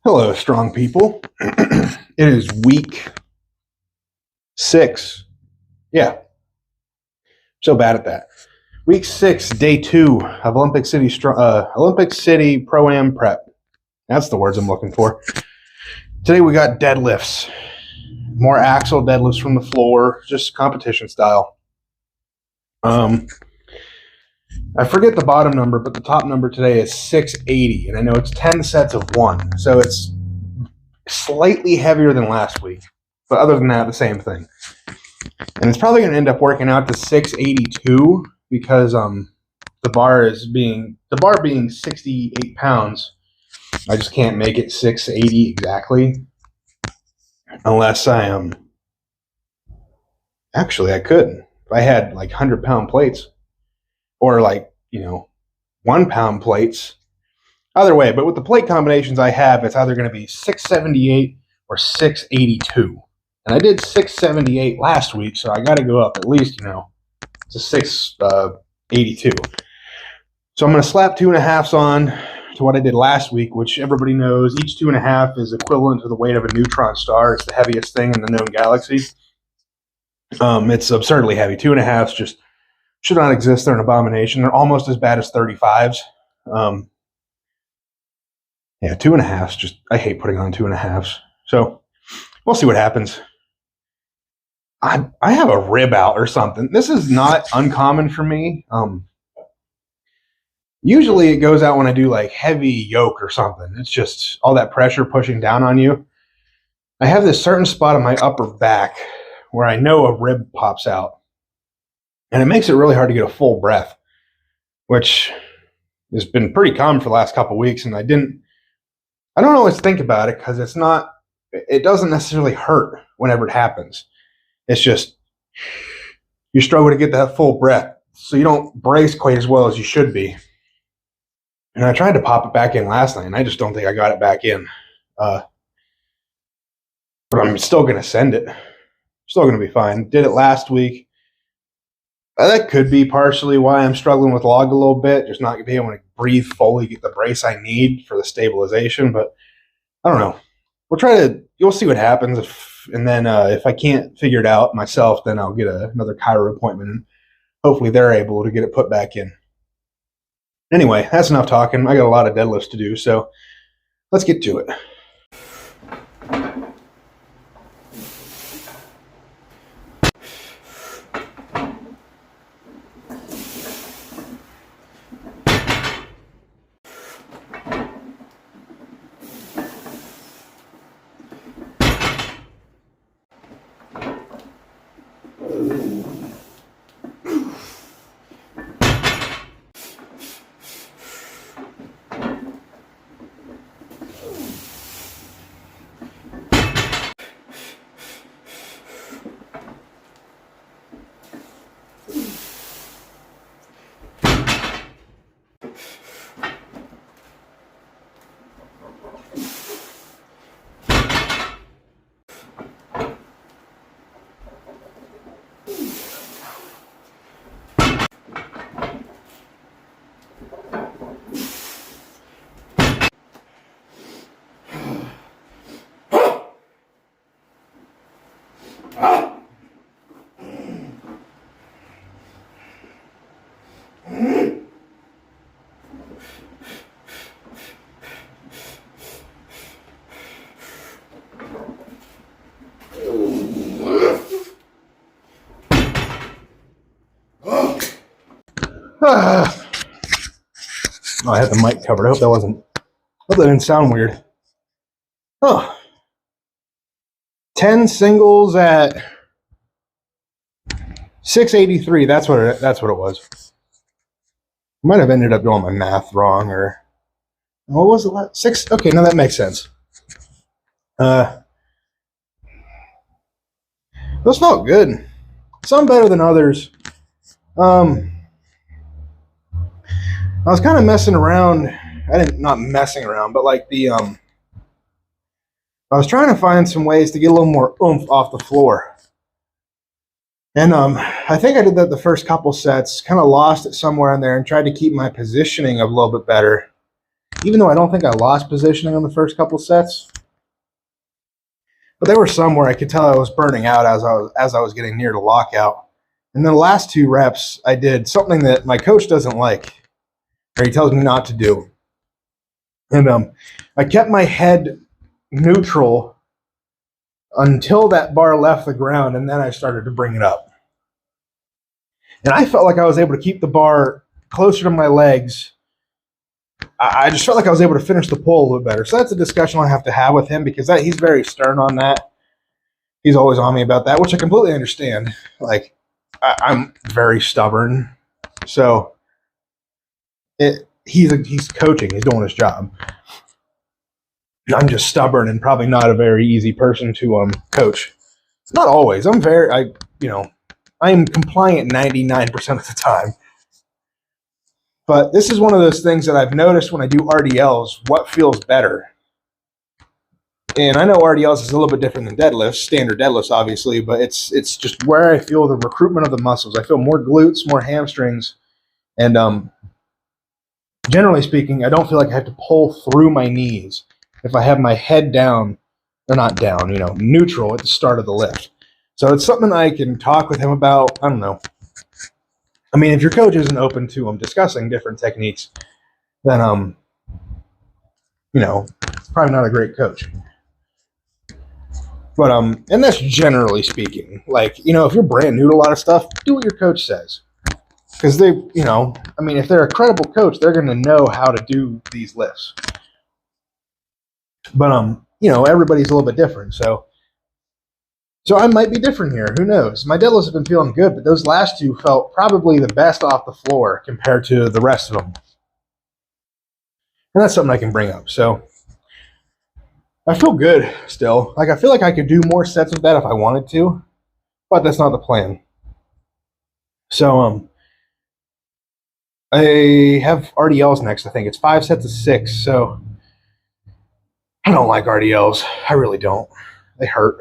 Hello, strong people. It is week 6. Yeah, so bad at that. Week 6, day 2 of Olympic City Pro-Am Prep. That's the words I'm looking for. Today we got deadlifts. More axle deadlifts from the floor, just competition style. I forget the bottom number, but the top number today is 680, and I know it's 10 sets of 1, so it's slightly heavier than last week, but other than that, the same thing. And it's probably going to end up working out to 682 because the bar being 68 pounds. I just can't make it 680 exactly, unless I actually I could if I had like 100-pound plates or 1-pound plates. Either way, but with the plate combinations I have, it's either going to be 678 or 682. And I did 678 last week, so I got to go up at least, to 682. So I'm going to slap 2.5s on to what I did last week, which everybody knows each 2.5 is equivalent to the weight of a neutron star. It's the heaviest thing in the known galaxy. It's absurdly heavy. 2.5s just should not exist. They're an abomination. They're almost as bad as 35s. Yeah, 2.5s. I hate putting on 2.5s. So we'll see what happens. I have a rib out or something. This is not uncommon for me. Usually it goes out when I do like heavy yoke or something. It's just all that pressure pushing down on you. I have this certain spot on my upper back where I know a rib pops out. And it makes it really hard to get a full breath, which has been pretty common for the last couple of weeks. And I don't always think about it because it doesn't necessarily hurt whenever it happens. It's just you struggle to get that full breath, so you don't brace quite as well as you should be. And I tried to pop it back in last night, and I just don't think I got it back in. But I'm still going to send it. Still going to be fine. Did it last week. That could be partially why I'm struggling with log a little bit, just not being able to breathe fully, get the brace I need for the stabilization. But I don't know. You'll see what happens. If I can't figure it out myself, then I'll get another chiro appointment, and hopefully they're able to get it put back in. Anyway, that's enough talking. I got a lot of deadlifts to do, so let's get to it. Oh, I had the mic covered. I hope that didn't sound weird. Oh. 10 singles at 683. That's what it was. I might have ended up doing my math wrong, or what was it? 6. Okay, now that makes sense. Those felt good. Some better than others. I was kind of messing around. Not messing around, but like I was trying to find some ways to get a little more oomph off the floor. And I think I did that the first couple sets, kind of lost it somewhere in there and tried to keep my positioning a little bit better. even though I don't think I lost positioning on the first couple sets. But there were some where I could tell I was burning out as I was getting near to lockout. And then the last 2 reps, I did something that my coach doesn't like, or he tells me not to do. And I kept my head neutral until that bar left the ground, and then I started to bring it up. And I felt like I was able to keep the bar closer to my legs. I just felt like I was able to finish the pull a little better. So that's a discussion I'll have to have with him, because he's very stern on that. He's always on me about that, which I completely understand. Like, I'm very stubborn. So he's coaching. He's doing his job. I'm just stubborn and probably not a very easy person to coach. Not always. I'm compliant 99% of the time. But this is one of those things that I've noticed when I do RDLs, what feels better. And I know RDLs is a little bit different than deadlifts, standard deadlifts, obviously, but it's just where I feel the recruitment of the muscles. I feel more glutes, more hamstrings, and generally speaking, I don't feel like I have to pull through my knees if I have my head down, or not down, neutral at the start of the lift. So it's something I can talk with him about. I don't know. I mean, if your coach isn't open to discussing different techniques, then it's probably not a great coach. But and that's generally speaking. Like, if you're brand new to a lot of stuff, do what your coach says. Because they, if they're a credible coach, they're going to know how to do these lifts. But everybody's a little bit different. So I might be different here. Who knows? My deadlifts have been feeling good, but those last 2 felt probably the best off the floor compared to the rest of them. And that's something I can bring up. So I feel good still. Like, I feel like I could do more sets of that if I wanted to, but that's not the plan. So I have RDLs next. I think it's 5 sets of 6. So I don't like RDLs. I really don't. They hurt.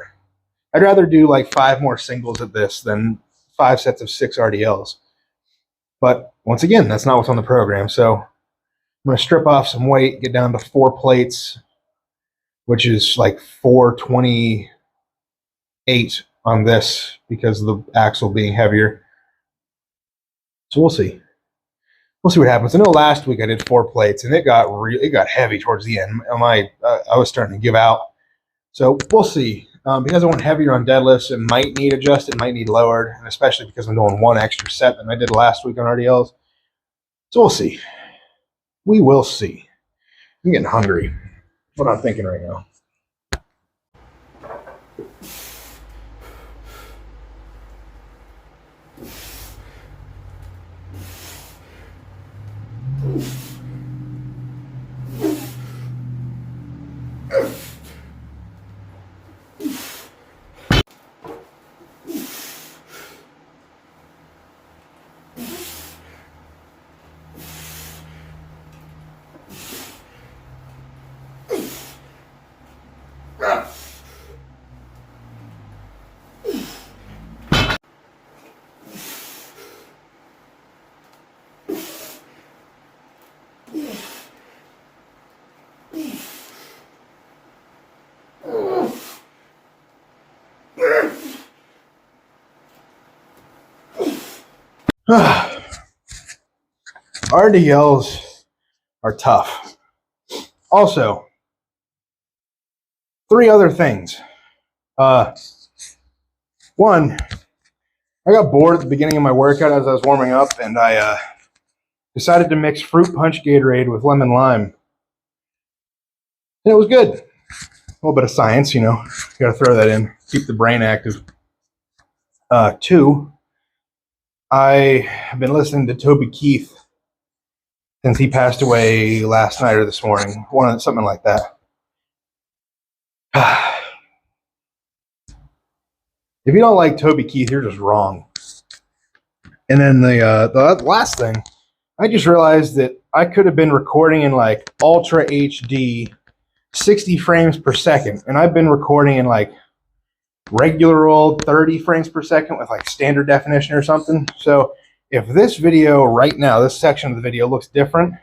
I'd rather do like 5 more singles of this than 5 sets of 6 RDLs. But once again, that's not what's on the program. So I'm going to strip off some weight, get down to 4 plates, which is like 428 on this because of the axle being heavier. So we'll see. We'll see what happens. I know last week I did 4 plates, and it got heavy towards the end. I was starting to give out. So we'll see. Because I went heavier on deadlifts, it might need adjusted, might need lowered, and especially because I'm doing 1 extra set than I did last week on RDLs. So we'll see. We will see. I'm getting hungry. That's what I'm thinking right now. RDLs are tough. Also, 3 other things. One, I got bored at the beginning of my workout as I was warming up, and I decided to mix fruit punch Gatorade with lemon lime. And it was good. A little bit of science, got to throw that in, keep the brain active. 2, I have been listening to Toby Keith since he passed away last night or this morning, something like that. If you don't like Toby Keith, you're just wrong. And then the last thing, I just realized that I could have been recording in like Ultra HD 60 frames per second, and I've been recording in like regular old 30 frames per second with like standard definition or something. So if this video right now, this section of the video looks different,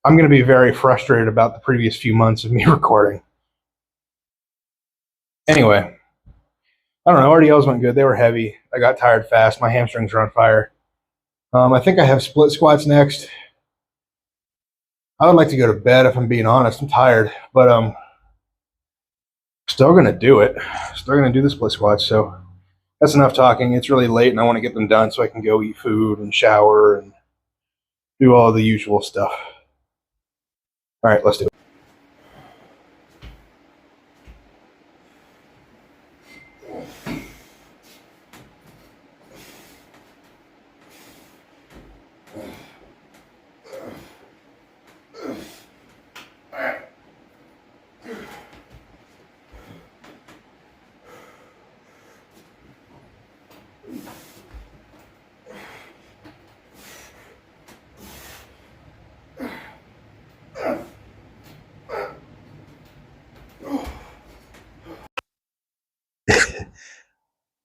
I'm going to be very frustrated about the previous few months of me recording. Anyway, I don't know. RDLs went good. They were heavy. I got tired fast. My hamstrings are on fire. I think I have split squats next. I would like to go to bed if I'm being honest. I'm tired, but still going to do it. Still going to do the split squats. So that's enough talking. It's really late and I want to get them done so I can go eat food and shower and do all the usual stuff. All right, let's do it.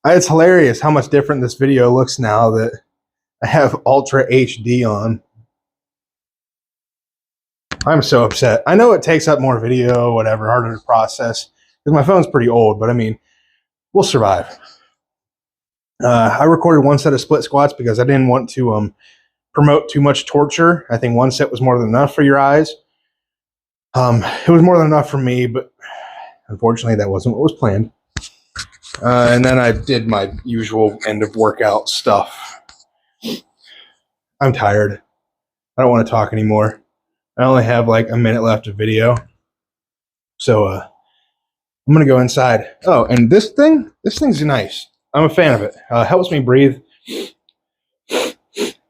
It's hilarious how much different this video looks now that I have Ultra HD on. I'm so upset. I know it takes up more video, whatever, harder to process, because my phone's pretty old, but I mean, we'll survive. I recorded one set of split squats because I didn't want to promote too much torture. I think one set was more than enough for your eyes. It was more than enough for me, but unfortunately that wasn't what was planned. And then I did my usual end of workout stuff. I'm tired. I don't want to talk anymore. I only have like a minute left of video. So I'm going to go inside. Oh, and this thing's nice. I'm a fan of it. Helps me breathe.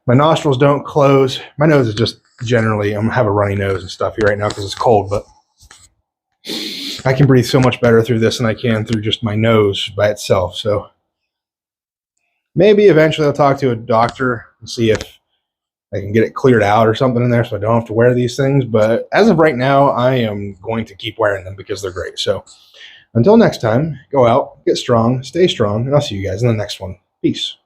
My nostrils don't close. My nose is just generally, I'm have a runny nose and stuff here right now because it's cold, but I can breathe so much better through this than I can through just my nose by itself. So maybe eventually I'll talk to a doctor and see if I can get it cleared out or something in there so I don't have to wear these things. But as of right now, I am going to keep wearing them because they're great. So until next time, go out, get strong, stay strong, and I'll see you guys in the next one. Peace.